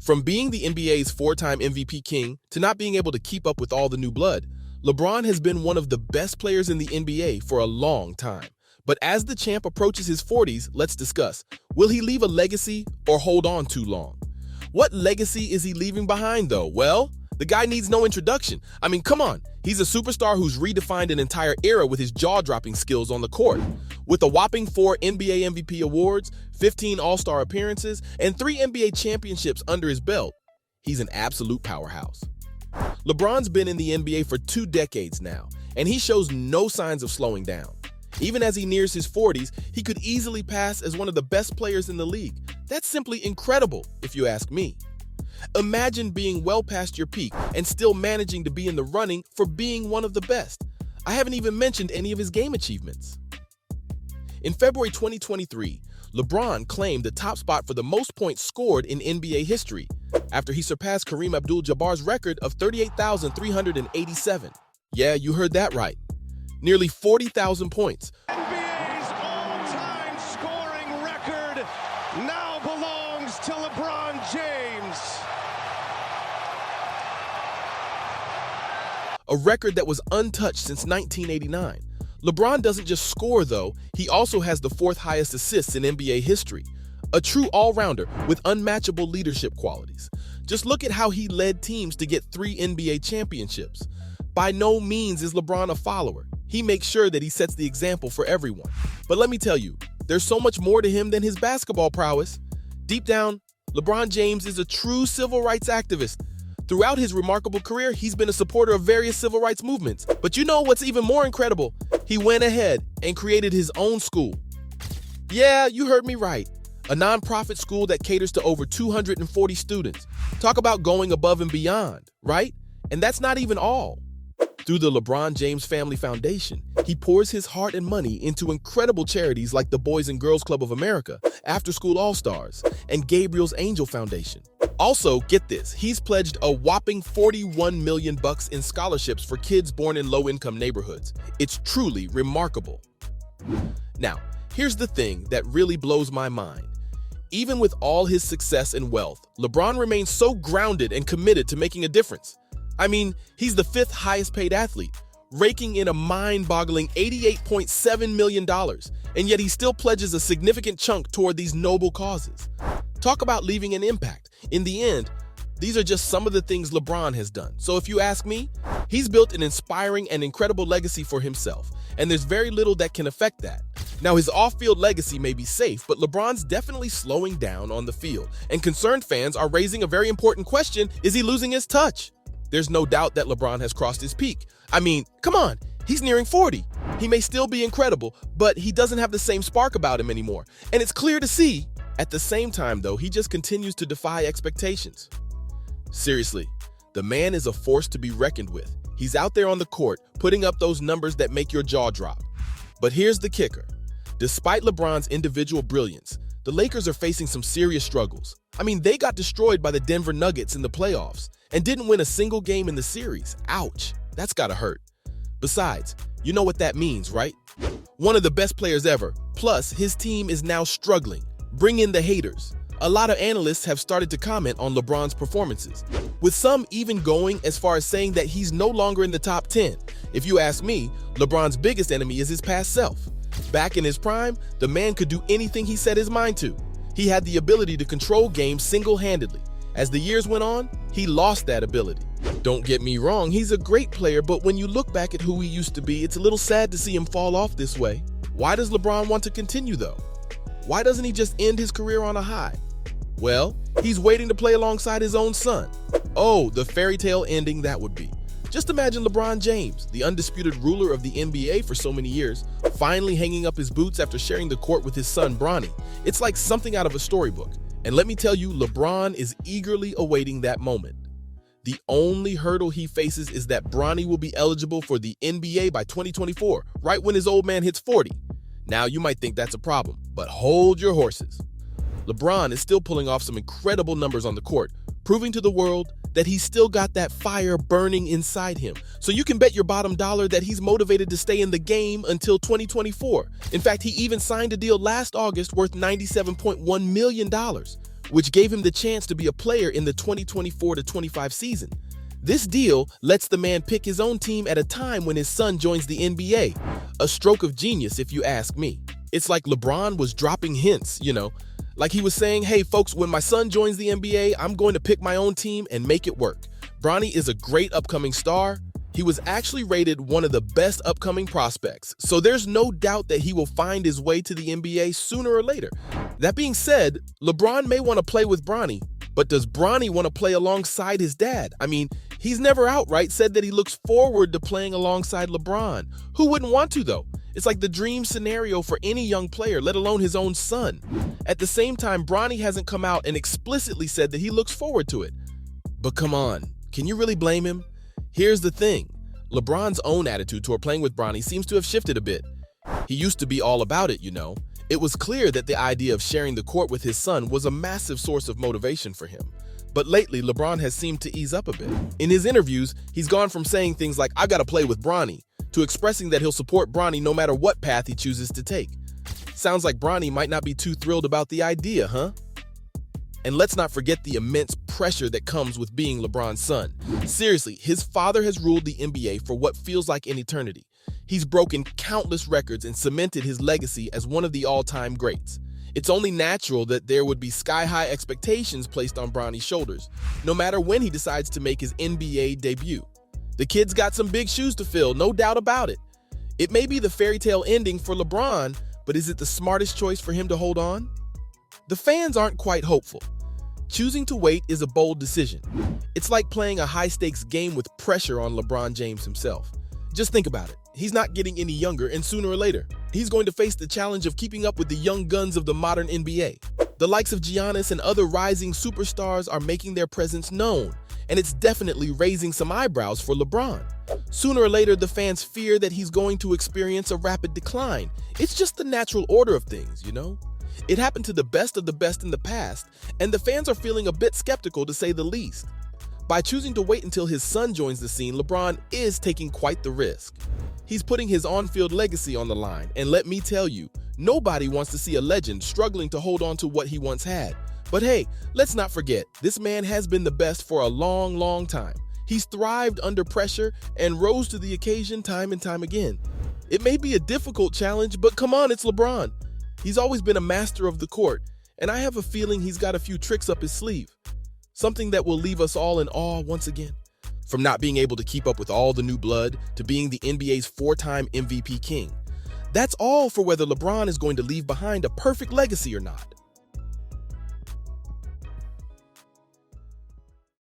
From being the NBA's four-time MVP king to not being able to keep up with all the new blood, LeBron has been one of the best players in the NBA for a long time. But as the champ approaches his 40s, let's discuss. Will he leave a legacy or hold on too long? What legacy is he leaving behind, though? Well, the guy needs no introduction. I mean, come on. He's a superstar who's redefined an entire era with his jaw-dropping skills on the court. With a whopping 4 NBA MVP awards, 15 All-Star appearances, and 3 NBA championships under his belt, he's an absolute powerhouse. LeBron's been in the NBA for 2 decades now, and he shows no signs of slowing down. Even as he nears his 40s, he could easily pass as one of the best players in the league. That's simply incredible, if you ask me. Imagine being well past your peak and still managing to be in the running for being one of the best. I haven't even mentioned any of his game achievements. In February 2023, LeBron claimed the top spot for the most points scored in NBA history after he surpassed Kareem Abdul-Jabbar's record of 38,387. Yeah, you heard that right. Nearly 40,000 points. NBA's all-time scoring record now belongs to LeBron James. A record that was untouched since 1989. LeBron doesn't just score, though, he also has the 4th highest assists in NBA history. A true all-rounder with unmatchable leadership qualities. Just look at how he led teams to get 3 NBA championships. By no means is LeBron a follower. He makes sure that he sets the example for everyone. But let me tell you, there's so much more to him than his basketball prowess. Deep down, LeBron James is a true civil rights activist. Throughout his remarkable career, he's been a supporter of various civil rights movements. But you know what's even more incredible? He went ahead and created his own school. Yeah, you heard me right. A nonprofit school that caters to over 240 students. Talk about going above and beyond, right? And that's not even all. Through the LeBron James Family Foundation, he pours his heart and money into incredible charities like the Boys and Girls Club of America, After School All-Stars, and Gabriel's Angel Foundation. Also, get this, he's pledged a whopping $41 million in scholarships for kids born in low-income neighborhoods. It's truly remarkable. Now, here's the thing that really blows my mind. Even with all his success and wealth, LeBron remains so grounded and committed to making a difference. I mean, he's the 5th highest paid athlete, raking in a mind-boggling $88.7 million, and yet he still pledges a significant chunk toward these noble causes. Talk about leaving an impact. In the end, these are just some of the things LeBron has done. So if you ask me, he's built an inspiring and incredible legacy for himself, and there's very little that can affect that. Now, his off-field legacy may be safe, but LeBron's definitely slowing down on the field, and concerned fans are raising a very important question: is he losing his touch? There's no doubt that LeBron has crossed his peak. I mean, come on, he's nearing 40. He may still be incredible, but he doesn't have the same spark about him anymore. And it's clear to see. At the same time, though, he just continues to defy expectations. Seriously, the man is a force to be reckoned with. He's out there on the court, putting up those numbers that make your jaw drop. But here's the kicker. Despite LeBron's individual brilliance, the Lakers are facing some serious struggles. I mean, they got destroyed by the Denver Nuggets in the playoffs and didn't win a single game in the series. Ouch, that's gotta hurt. Besides, you know what that means, right? One of the best players ever, plus his team is now struggling. Bring in the haters. A lot of analysts have started to comment on LeBron's performances, with some even going as far as saying that he's no longer in the top 10. If you ask me, LeBron's biggest enemy is his past self. Back in his prime, the man could do anything he set his mind to. He had the ability to control games single-handedly. As the years went on, he lost that ability. Don't get me wrong, he's a great player, but when you look back at who he used to be, it's a little sad to see him fall off this way. Why does LeBron want to continue, though? Why doesn't he just end his career on a high? Well, he's waiting to play alongside his own son. Oh, the fairy tale ending that would be. Just imagine LeBron James, the undisputed ruler of the NBA for so many years, finally hanging up his boots after sharing the court with his son Bronny. It's like something out of a storybook. And let me tell you, LeBron is eagerly awaiting that moment. The only hurdle he faces is that Bronny will be eligible for the NBA by 2024, right when his old man hits 40. Now, you might think that's a problem, but hold your horses. LeBron is still pulling off some incredible numbers on the court, proving to the world that he's still got that fire burning inside him. So you can bet your bottom dollar that he's motivated to stay in the game until 2024. In fact, he even signed a deal last August worth $97.1 million. which gave him the chance to be a player in the 2024-25 season. This deal lets the man pick his own team at a time when his son joins the NBA. A stroke of genius, if you ask me. It's like LeBron was dropping hints, like he was saying, hey folks, when my son joins the NBA, I'm going to pick my own team and make it work. Bronny is a great upcoming star. He was actually rated one of the best upcoming prospects, so there's no doubt that he will find his way to the NBA sooner or later. That being said, LeBron may want to play with Bronny, but does Bronny want to play alongside his dad? I mean, he's never outright said that he looks forward to playing alongside LeBron. Who wouldn't want to, though? It's like the dream scenario for any young player, let alone his own son. At the same time, Bronny hasn't come out and explicitly said that he looks forward to it. But come on, can you really blame him? Here's the thing. LeBron's own attitude toward playing with Bronny seems to have shifted a bit. He used to be all about it, It was clear that the idea of sharing the court with his son was a massive source of motivation for him. But lately, LeBron has seemed to ease up a bit. In his interviews, he's gone from saying things like, "I gotta play with Bronny," to expressing that he'll support Bronny no matter what path he chooses to take. Sounds like Bronny might not be too thrilled about the idea, huh? And let's not forget the immense pressure that comes with being LeBron's son. Seriously, his father has ruled the NBA for what feels like an eternity. He's broken countless records and cemented his legacy as one of the all-time greats. It's only natural that there would be sky-high expectations placed on Bronny's shoulders, no matter when he decides to make his NBA debut. The kid's got some big shoes to fill, no doubt about it. It may be the fairy tale ending for LeBron, but is it the smartest choice for him to hold on? The fans aren't quite hopeful. Choosing to wait is a bold decision. It's like playing a high-stakes game with pressure on LeBron James himself. Just think about it. He's not getting any younger, and sooner or later, he's going to face the challenge of keeping up with the young guns of the modern NBA. The likes of Giannis and other rising superstars are making their presence known, and it's definitely raising some eyebrows for LeBron. Sooner or later, the fans fear that he's going to experience a rapid decline. It's just the natural order of things, It happened to the best of the best in the past, and the fans are feeling a bit skeptical, to say the least. By choosing to wait until his son joins the scene, LeBron is taking quite the risk. He's putting his on-field legacy on the line, and let me tell you, nobody wants to see a legend struggling to hold on to what he once had. But hey, let's not forget, this man has been the best for a long, long time. He's thrived under pressure and rose to the occasion time and time again. It may be a difficult challenge, but come on, it's LeBron. He's always been a master of the court, and I have a feeling he's got a few tricks up his sleeve. Something that will leave us all in awe once again. From not being able to keep up with all the new blood to being the NBA's 4-time MVP king. That's all for whether LeBron is going to leave behind a perfect legacy or not.